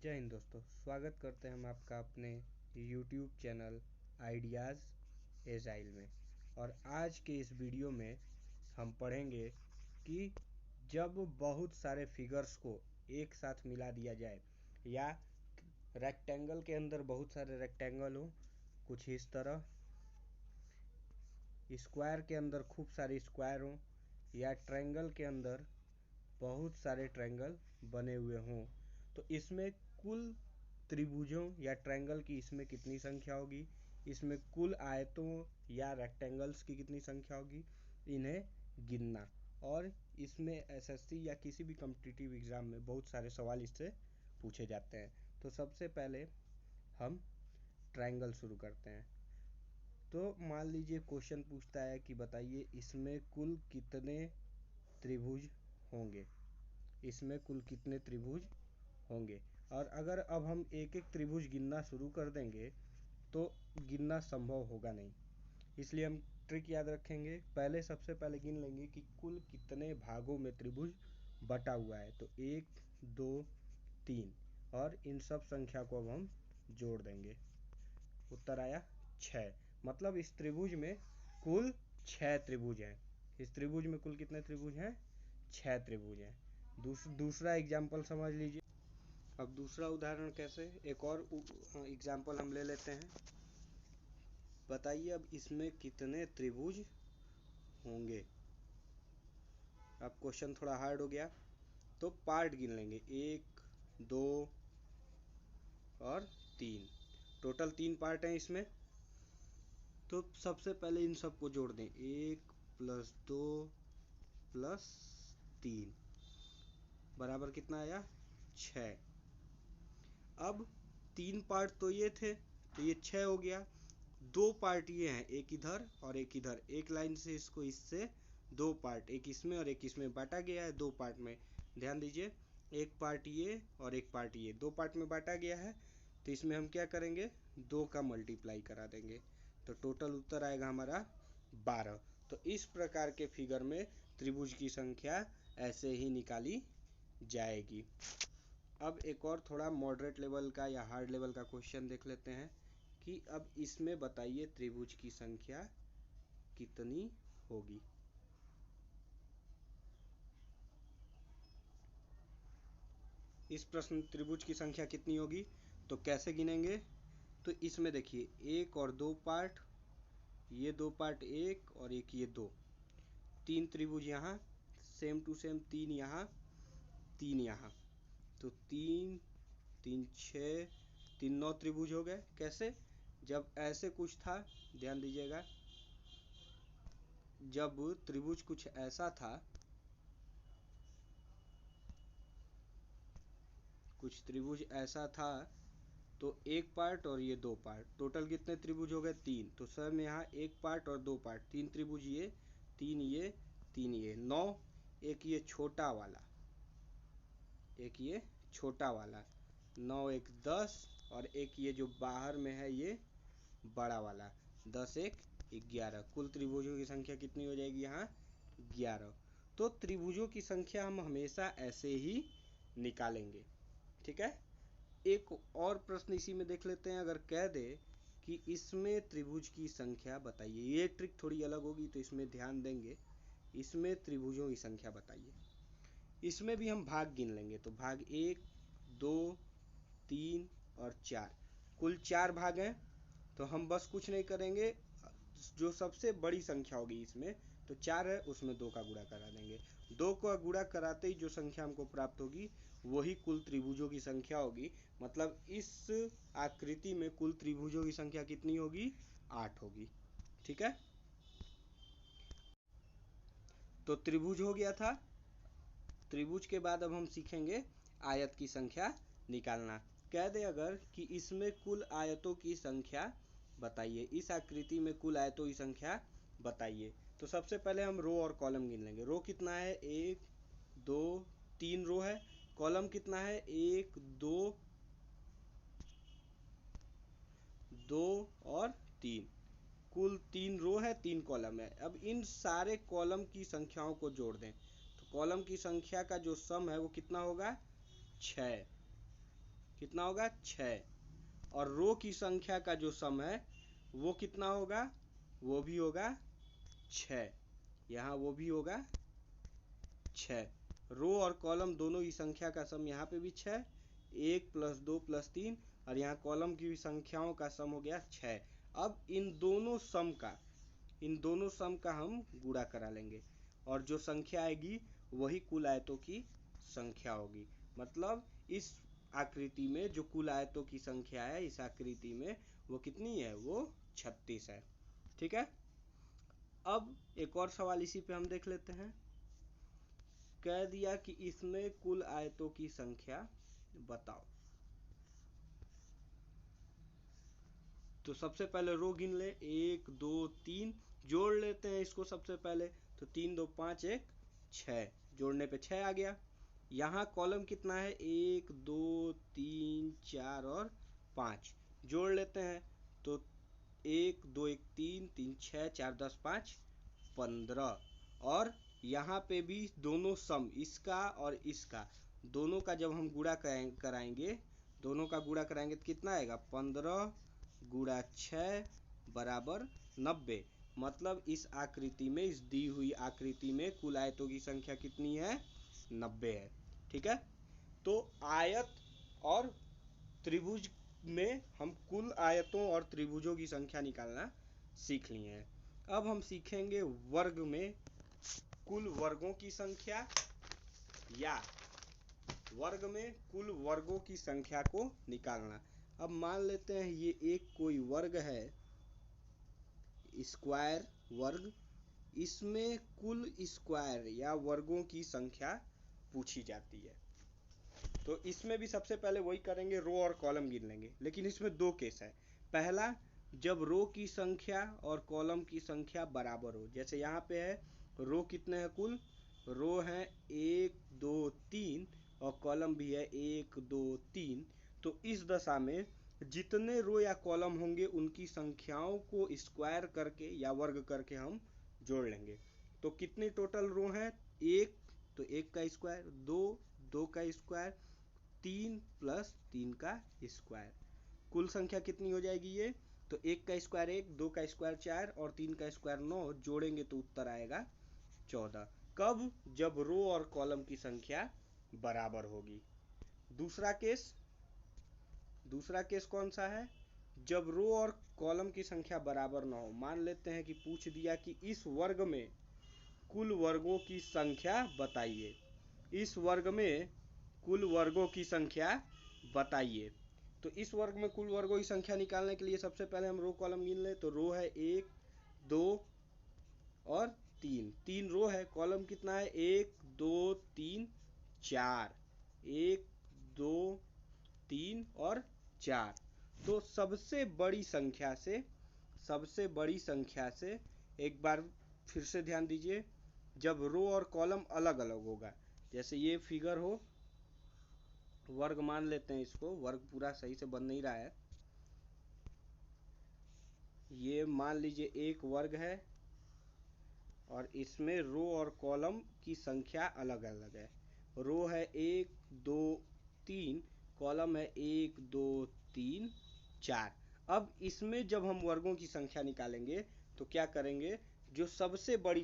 जय हिंद दोस्तों, स्वागत करते हैं हम आपका अपने YouTube चैनल आइडियाज़ एजाइल में। और आज के इस वीडियो में हम पढ़ेंगे कि जब बहुत सारे फिगर्स को एक साथ मिला दिया जाए या रेक्टेंगल के अंदर बहुत सारे रेक्टेंगल हो, कुछ इस तरह, स्क्वायर के अंदर खूब सारे स्क्वायर हो या ट्रायंगल के अंदर बहुत सारे ट्रायंगल बने हुए हों, तो इसमें कुल त्रिभुजों या ट्रायंगल की इसमें कितनी संख्या होगी, इसमें कुल आयतों या रेक्टेंगल्स की कितनी संख्या होगी, इन्हें गिनना। और इसमें एसएससी या किसी भी कॉम्पिटिटिव एग्ज़ाम में बहुत सारे सवाल इससे पूछे जाते हैं। तो सबसे पहले हम ट्रायंगल शुरू करते हैं। तो मान लीजिए क्वेश्चन पूछता है कि बताइए इसमें कुल कितने त्रिभुज होंगे, इसमें कुल कितने त्रिभुज होंगे। और अगर अब हम एक एक त्रिभुज गिनना शुरू कर देंगे तो गिनना संभव होगा नहीं, इसलिए हम ट्रिक याद रखेंगे। पहले सबसे पहले गिन लेंगे कि कुल कितने भागों में त्रिभुज बटा हुआ है, तो 1 2 3, और इन सब संख्या को अब हम जोड़ देंगे। उत्तर आया 6। मतलब इस त्रिभुज में कुल 6 त्रिभुज हैं। इस त्रिभुज में कुल कितने त्रिभुज हैं? 6 त्रिभुज हैं। दूसरा एग्जाम्पल समझ लीजिए। अब दूसरा उदाहरण कैसे, एक और एग्जाम्पल हम ले लेते हैं। बताइए अब इसमें कितने त्रिभुज होंगे। अब क्वेश्चन थोड़ा हार्ड हो गया, तो पार्ट गिन लेंगे, 1 2 और 3। टोटल 3 पार्ट हैं इसमें। तो सबसे पहले इन सबको जोड़ दें, 1 + 2 + 3 बराबर कितना आया? 6। अब 3 पार्ट तो ये थे, तो ये 6 हो गया। 2 पार्ट ये हैं, एक इधर और एक इधर, एक लाइन से इसको इससे 2 पार्ट, एक इसमें और एक इसमें बांटा गया है 2 पार्ट में। ध्यान दीजिए, एक पार्ट ये और एक पार्ट ये, 2 पार्ट में बांटा गया है। तो इसमें हम क्या करेंगे, 2 का मल्टीप्लाई करा देंगे, तो टोटल उत्तर आएगा हमारा 12। तो इस प्रकार के फिगर में त्रिभुज की संख्या ऐसे ही निकाली जाएगी। अब एक और थोड़ा मॉडरेट लेवल का या हार्ड लेवल का क्वेश्चन देख लेते हैं कि अब इसमें बताइए त्रिभुज की संख्या कितनी होगी। इस प्रश्न त्रिभुज की संख्या कितनी होगी, तो कैसे गिनेंगे। तो इसमें देखिए 1 और 2 पार्ट, ये 2 पार्ट 1 और एक ये 2, 3 त्रिभुज यहाँ, सेम टू सेम 3 यहाँ 3 यहाँ, तो 3 3 6 3 9 त्रिभुज हो गए। कैसे, जब ऐसे कुछ था, ध्यान दीजिएगा, जब त्रिभुज कुछ ऐसा था, कुछ त्रिभुज ऐसा था, तो एक पार्ट और ये 2 पार्ट, टोटल कितने त्रिभुज हो गए? 3। तो सर में यहाँ 1 पार्ट और 2 पार्ट, 3 त्रिभुज ये 3 ये 3 ये 9। एक ये छोटा वाला, एक ये छोटा वाला, 9 1 10, और एक ये जो बाहर में है ये बड़ा वाला, 10 1 11। कुल त्रिभुजों की संख्या कितनी हो जाएगी यहाँ? 11। तो त्रिभुजों की संख्या हम हमेशा ऐसे ही निकालेंगे, ठीक है। एक और प्रश्न इसी में देख लेते हैं। अगर कह दे कि इसमें त्रिभुज की संख्या बताइए, ये ट्रिक थोड़ी अलग होगी तो इसमें ध्यान देंगे। इसमें त्रिभुजों की संख्या बताइए, इसमें भी हम भाग गिन लेंगे, तो भाग 1 2 3 और 4, कुल 4 भाग हैं। तो हम बस कुछ नहीं करेंगे, जो सबसे बड़ी संख्या होगी इसमें, तो 4 है, उसमें 2 का गुणा करा देंगे। 2 का गुणा कराते ही जो संख्या हमको प्राप्त होगी वही कुल त्रिभुजों की संख्या होगी। मतलब इस आकृति में कुल त्रिभुजों की संख्या कितनी होगी? 8 होगी, ठीक है। तो त्रिभुज हो गया था। त्रिभुज के बाद अब हम सीखेंगे आयत की संख्या निकालना। कह दे अगर कि इसमें कुल आयतों की संख्या बताइए, इस आकृति में कुल आयतों की संख्या बताइए, तो सबसे पहले हम रो और कॉलम गिन लेंगे। रो कितना है? 1 2 3 रो है। कॉलम कितना है? 1 2 2 और 3, कुल 3 रो है, 3 कॉलम है। अब इन सारे कॉलम की संख्याओं को जोड़ दें, तो कॉलम की संख्या का जो सम है वो कितना होगा? 6। कितना होगा 6, और रो की संख्या का जो सम है वो कितना होगा, वो भी होगा 6, यहाँ वो भी होगा 6। रो और कॉलम दोनों की संख्या का सम यहाँ पे भी 6, 1 + 2 + 3, और यहाँ कॉलम की भी संख्याओं का सम हो गया 6। अब इन दोनों सम का हम गुणा करा लेंगे, और जो संख्या आएगी वही कुल आयतों की संख्या होगी। मतलब इस आकृति में जो कुल आयतों की संख्या है इस आकृति में वो कितनी है, वो 36 है। ठीक है, अब एक और सवाल इसी पे हम देख लेते हैं। कह दिया कि इसमें कुल आयतों की संख्या बताओ। तो सबसे पहले रो गिन ले, 1 2 3, जोड़ लेते हैं इसको सबसे पहले। तो 3 2 5 1 6, जोड़ने पे 6 आ गया। यहाँ कॉलम कितना है, 1 2 3 4 और 5, जोड़ लेते हैं। तो 1 2 1 3 3 6 4 10 5 15, और यहाँ पे भी दोनों सम, इसका और इसका, दोनों का जब हम गुणा कराएंगे, दोनों का गुणा कराएंगे तो कितना आएगा, 15 गुणा 6 बराबर 90। मतलब इस आकृति में, इस दी हुई आकृति में कुल आयतों की संख्या कितनी है, 90 है। ठीक है, तो आयत और त्रिभुज में हम कुल आयतों और त्रिभुजों की संख्या निकालना सीख लिए हैं। अब हम सीखेंगे वर्ग में कुल वर्गों की संख्या, या वर्ग में कुल वर्गों की संख्या को निकालना। अब मान लेते हैं ये एक कोई वर्ग है, स्क्वायर वर्ग, इसमें कुल स्क्वायर या वर्गों की संख्या पूछी जाती है। तो इसमें भी सबसे पहले वही करेंगे, रो और कॉलम गिन लेंगे। लेकिन इसमें दो केस है। पहला, जब रो की संख्या और कॉलम की संख्या बराबर हो। जैसे यहाँ पे है, रो कितने हैं कुल, रो है 1 2 3 और कॉलम भी है 1 2 3। तो इस दशा में जितने रो या कॉलम होंगे उनकी संख्याओं को स्क्वायर करके या वर्ग करके हम जोड़ लेंगे। तो कितने टोटल रो हैं, 1, तो 1 का स्क्वायर, 2 2 का स्क्वायर, 3 + 3 का स्क्वायर। कुल संख्या कितनी हो जाएगी ये, तो 1 का स्क्वायर 1, 2 का स्क्वायर 4 और 3 का स्क्वायर 9, जोड़ेंगे तो उत्तर आएगा 14। कब, जब रो और कॉलम की संख्या बराबर होगी। दूसरा केस कौन सा है, जब रो और कॉलम की संख्या बराबर ना हो। मान लेते हैं कि पूछ दिया कि इस वर्ग में कुल वर्गों की संख्या बताइए, इस वर्ग में कुल वर्गों की संख्या बताइए। तो इस वर्ग में कुल वर्गों की संख्या निकालने के लिए सबसे पहले हम रो कॉलम गिन ले। तो रो है 1 2 और 3, 3 रो है, कॉलम कितना है 1 2 3 4, 1 2 3 और 4। तो सबसे बड़ी संख्या से एक बार फिर से ध्यान दीजिए, जब रो और कॉलम अलग अलग होगा। जैसे ये फिगर हो, वर्ग मान लेते हैं इसको, वर्ग पूरा सही से बन नहीं रहा है। ये मान लीजिए एक वर्ग है और इसमें रो और कॉलम की संख्या अलग अलग है। रो है 1 2 3, कॉलम है 1 2 3 4। अब इसमें जब हम वर्गों की संख्या निकालेंगे तो क्या करेंगे, जो सबसे बड़ी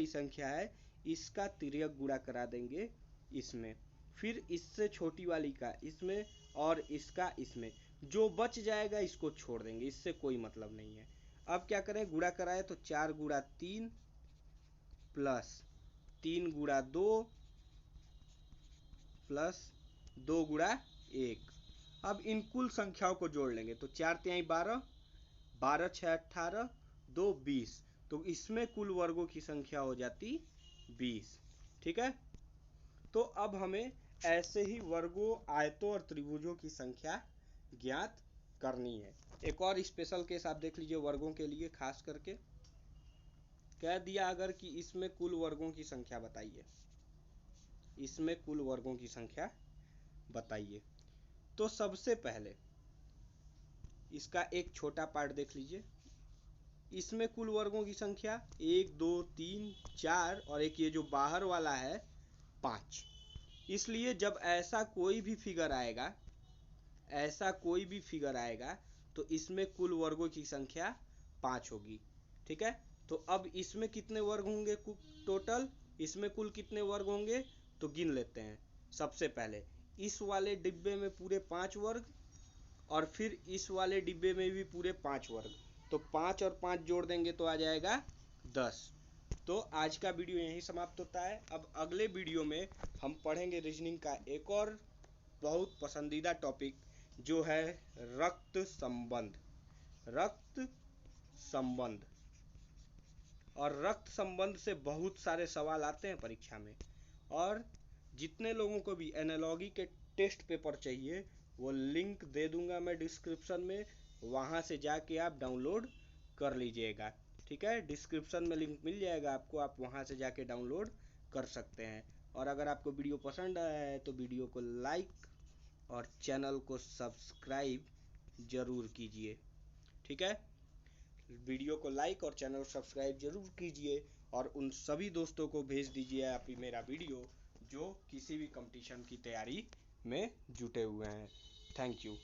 संख्या है इसका तिर्यक गुणा करा देंगे इसमें, फिर इससे छोटी वाली का इसमें और इसका इसमें, जो बच जाएगा इसको छोड़ देंगे, इससे कोई मतलब नहीं है। अब क्या करें, गुणा कराए तो 4 गुणा 3 प्लस 3 गुणा 2 प्लस 2 गुणा 1। अब इन कुल संख्याओं को जोड़ लेंगे। तो 4 तिहाई 12, 12 6 18, 2 20। तो इसमें कुल वर्गों की संख्या हो जाती 20। ठीक है, तो अब हमें ऐसे ही वर्गों, आयतों और त्रिभुजों की संख्या ज्ञात करनी है। एक और स्पेशल केस आप देख लीजिए वर्गों के लिए खास करके। कह दिया अगर कि इसमें कुल वर्गों की संख्या बताइए, इसमें कुल वर्गों की संख्या बताइए। तो सबसे पहले इसका एक छोटा पार्ट देख लीजिए। इसमें कुल वर्गों की संख्या 1 2 3 4 और एक ये जो बाहर वाला है 5। इसलिए जब ऐसा कोई भी फिगर आएगा तो इसमें कुल वर्गों की संख्या 5 होगी। ठीक है, तो अब इसमें कितने वर्ग होंगे टोटल, इसमें कुल कितने वर्ग होंगे तो गिन लेते हैं। सबसे पहले इस वाले डिब्बे में पूरे 5 वर्ग, और फिर इस वाले डिब्बे में भी पूरे 5 वर्ग, तो 5 और 5 जोड़ देंगे तो आ जाएगा 10। तो आज का वीडियो यहीं समाप्त होता है। अब अगले वीडियो में हम पढ़ेंगे रीजनिंग का एक और बहुत पसंदीदा टॉपिक, जो है रक्त संबंध। रक्त संबंध, और रक्त संबंध से बहुत सारे सवाल आते हैं परीक्षा में। और जितने लोगों को भी एनालॉजी के टेस्ट पेपर चाहिए, वो लिंक दे दूंगा मैं डिस्क्रिप्शन में, वहाँ से जाके आप डाउनलोड कर लीजिएगा। ठीक है, डिस्क्रिप्शन में लिंक मिल जाएगा आपको, आप वहाँ से जाके डाउनलोड कर सकते हैं। और अगर आपको वीडियो पसंद आया है तो वीडियो को लाइक और चैनल को सब्सक्राइब जरूर कीजिए। ठीक है, वीडियो को लाइक और चैनल सब्सक्राइब जरूर कीजिए, और उन सभी दोस्तों को भेज दीजिए आप मेरा वीडियो जो किसी भी कंपटीशन की तैयारी में जुटे हुए हैं। Thank you.